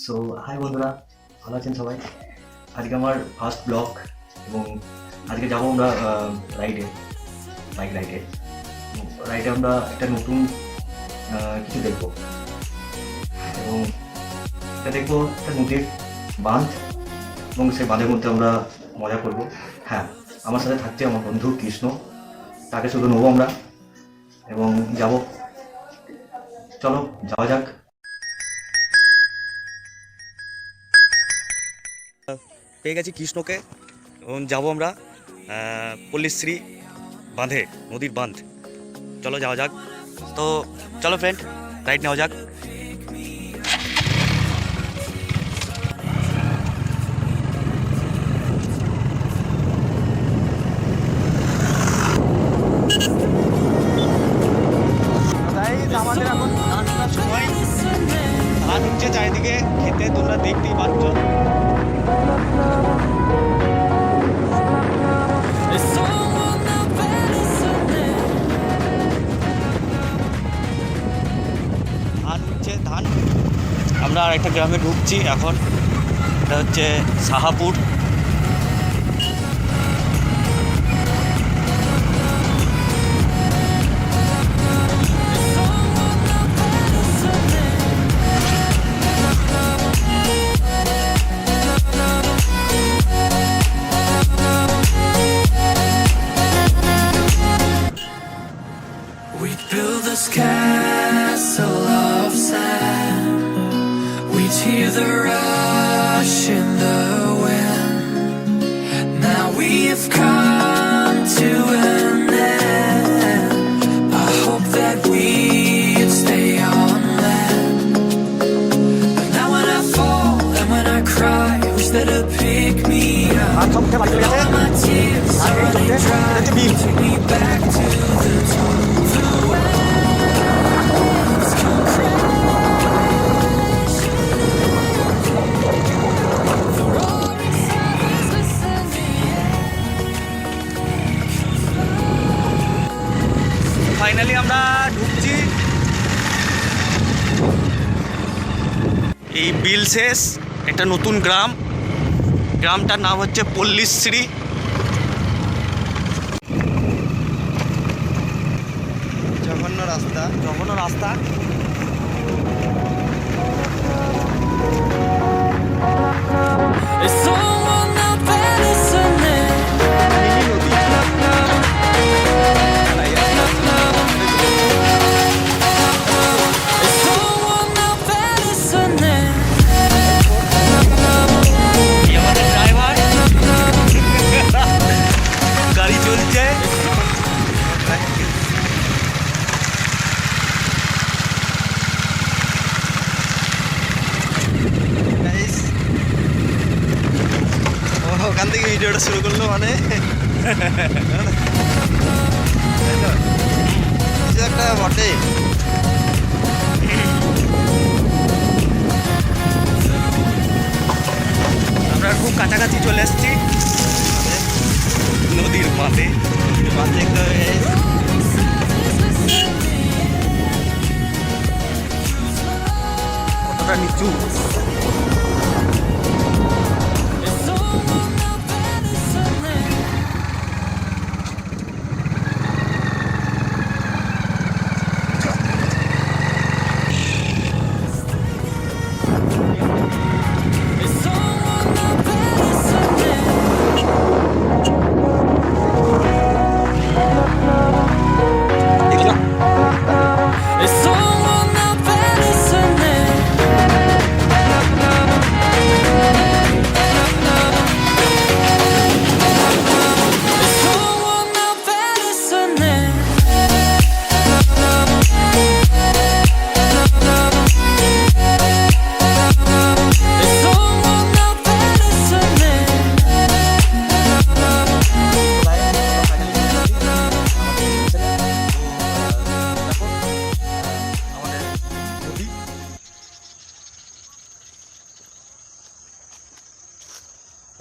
So high বন্ধুরা, ভালো আছেন সবাই? আজকে আমার ফার্স্ট ব্লগ এবং আজকে যাবো আমরা রাইডে, বাইক রাইডে। রাইডে আমরা একটা নতুন কিছু দেখবো এবং এটা দেখবো একটা নদীর বাঁধ এবং সেই বাঁধের মধ্যে আমরা মজা করব। হ্যাঁ, আমার সাথে থাকছে আমার বন্ধু কৃষ্ণ, তাকে শুধু নেবো আমরা এবং যাব। চলো যাওয়া যাক। পেয়ে গেছি কৃষ্ণকে এবং যাবো আমরা পল্লীশ্রী বাঁধে, নদীর বাঁধ। চলো যাওয়া যাক। তো চলো ফ্রেন্ড, রাইড নেওয়া যাক। আমাদের এখন ধান কাটার সময়, ধান হচ্ছে চারিদিকে খেতে, তোমরা দেখতেই পাচ্ছ। ধান হচ্ছে ধান। আমরা আর একটা গ্রামে ঢুকছি এখন, এটা হচ্ছে Sahapur. Build this castle of sand. We'd hear the rush in the wind. Now we have come to an end. I hope that we'd stay on land. But now when I fall and when I cry, I wish that it'd pick me up. All my tears are running dry. Take me back to the top. Finally আমরা ঢুকছি এই বিল শেষ একটা নতুন গ্রাম। গ্রামটার নাম হচ্ছে পল্লীশ্রী। জঘন্য রাস্তা। গাড়ি চলছে। ওখান থেকে ভিডিওটা শুরু করলো, মানে কিছু একটা বটে। আমরা খুব কাছাকাছি চলে এসেছি নদীর বাঁধে। বাঁধ দেখতে হবে কতটা নিচু।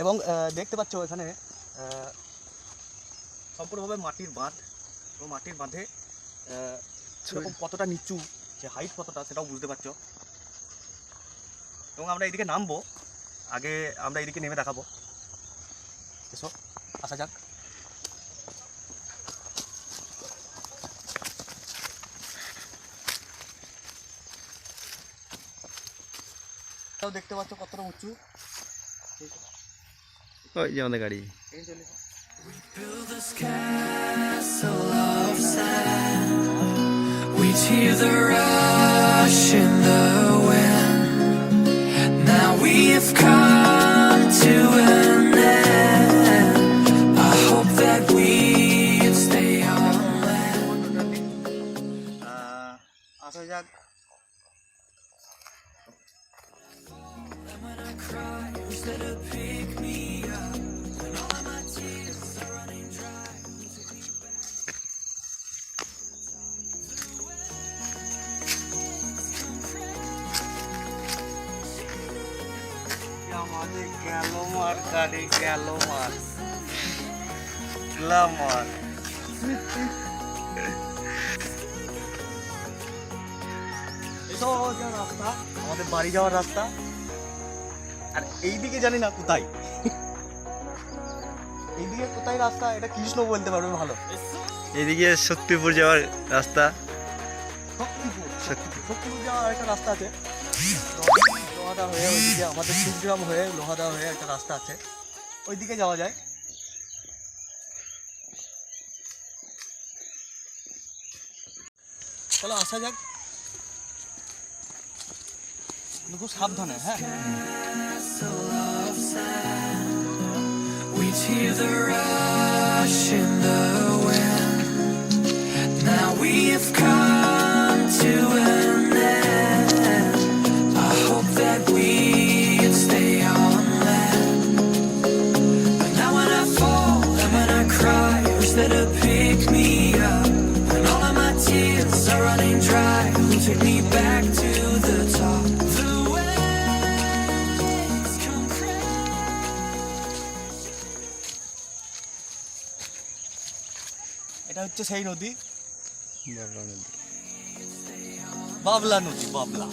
এবং দেখতে পাচ্ছ এখানে সম্পূর্ণভাবে মাটির বাঁধ। তো মাটির বাঁধে সেরকম কতটা নিচু, যে হাইট কতটা সেটাও বুঝতে পারছো। এবং আমরা এইদিকে নামবো, আগে আমরা এইদিকে নেমে দেখাবো। এসো আসা যাক। তাও দেখতে পাচ্ছ কতটা উঁচু। ওই যে আমাদের গাড়ি। Build this castle of sand. We hear the rush in the wind. Now we have come to an end. I hope that we stay on land. আসা যাক। And when I cry, who's there to pick me up? When all of my tears are running dry, who'll take me back? আমাদের গেল মার গাড়ি, গেল মার, Glamour. এটা রাস্তা, আমাদের বাড়ি যাওয়ার রাস্তা। আর এইদিকে জানি না কোথায়, এইদিকে কোথায় রাস্তা এটা কৃষ্ণ বলতে পারবে ভালো। এদিকে শক্তিপুর যাওয়ার রাস্তা। শক্তিপুর যাওয়ার একটা রাস্তা আছে, লোহাদা হয়ে ওইদিকে আমাদের শিবগ্রাম হয়ে লোহাদা হয়ে একটা রাস্তা আছে, ওইদিকে যাওয়া যায়। চলো আসা যাক, কিন্তু খুব সাবধানে। হ্যাঁ, Castle of sand. We hear the rush in the wind. Now we have come to an end. I hope that we can stay on land. But now when I fall and when I cry, who's there to pick me up? When all of my tears are running dry, who'll take me back to the top? The waves come এটা হচ্ছে সেই নদী, বাবলা নদী, বাবলা।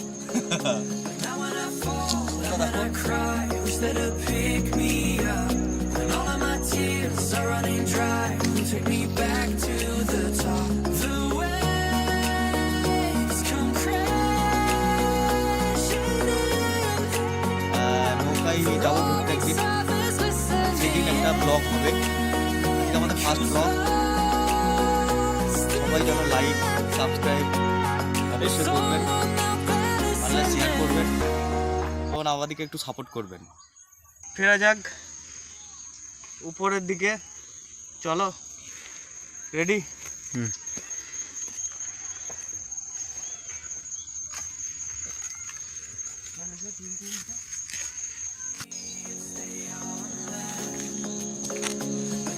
Now when I fall and when I cry, who's there to pick me up? When all of my tears are running dry, who'll take me back to the top? The waves come crashing নৌকায় যাবো ঘুরতে একদিন, সেদিন একটা blog হবে। আজকে আমাদের first blog. সবাই যেন লাইক সাবস্ক্রাইব অবশ্যই করবেন, পারলে শেয়ার করবেন এবং আমাদেরকে একটু সাপোর্ট করবেন। ফেরা যাক উপরের দিকে, চলো। Ready?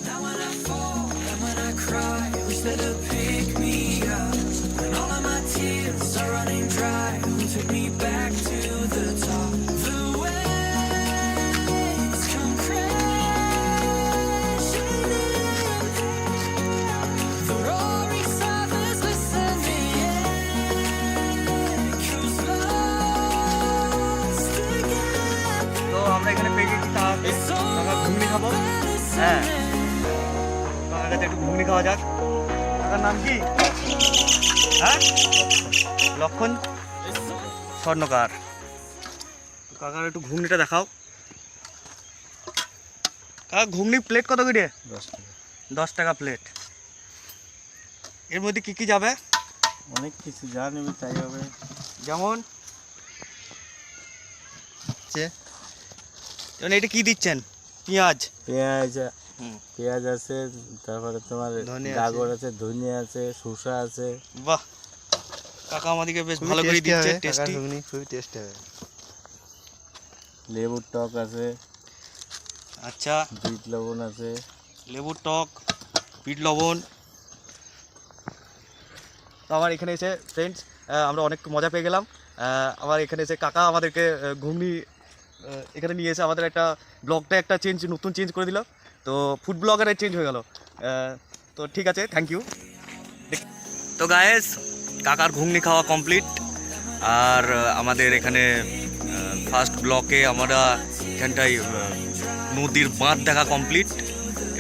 Now when I fall and when I cry, who's there to pick me up? When all of my tears are running dry, who'll take me back to the top? The waves come crashing in. The roaring surface listening, echoes lost again. তো আমরা এখানে পেয়ে গেছি টাকা ঘুগনি খাবো। হ্যাঁ, কাকার কাছে একটু ঘুগনি খাওয়া যাক। কাকার নাম কি? হ্যাঁ, লক্ষণ স্বর্ণকার। কাকার একটু ঘুগনিটা দেখাও। কাকা ঘুগনি প্লেট কত করে? 10 টাকা প্লেট। এর মধ্যে কি কি যাবে? অনেক কিছু যা নেবে তাই হবে। যেমন যেমন এটা কি দিচ্ছেন? পেঁয়াজ, পেঁয়াজ আছে, তারপরে তোমার ধনে আছে। গাজর আছে, ধনিয়া আছে, শসা আছে। বাহ, কাকা আমাদেরকে বেশ ভালো করে দিচ্ছে, টেস্টি। খুবই টেস্টি হবে। লেবুর টক আছে, আচ্ছা, বিট লবণ আছে। লেবুর টক, বিট লবণ। তো আমার এখানে এসে ফ্রেন্ডস আমরা অনেক মজা পেয়ে গেলাম। আমার এখানে এসে কাকা আমাদেরকে ঘুগনি এখানে নিয়ে এসে আমাদের একটা ব্লগটা একটা নতুন চেঞ্জ করে দিল। তো ফুড ব্লগারে চেঞ্জ হয়ে গেল। তো ঠিক আছে, থ্যাংক ইউ। তো গায়েস, কাকার ঘুগনি খাওয়া কমপ্লিট। আর আমাদের এখানে ফার্স্ট ব্লকে আমরা এখানটায় নদীর বাঁধ দেখা কমপ্লিট।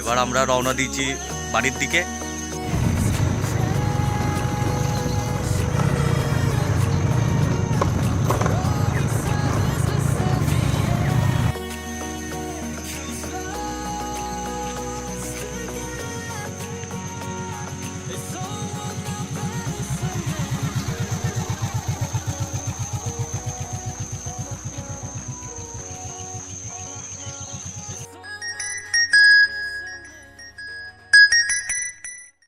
এবার আমরা রওনা দিয়েছি বাড়ির দিকে।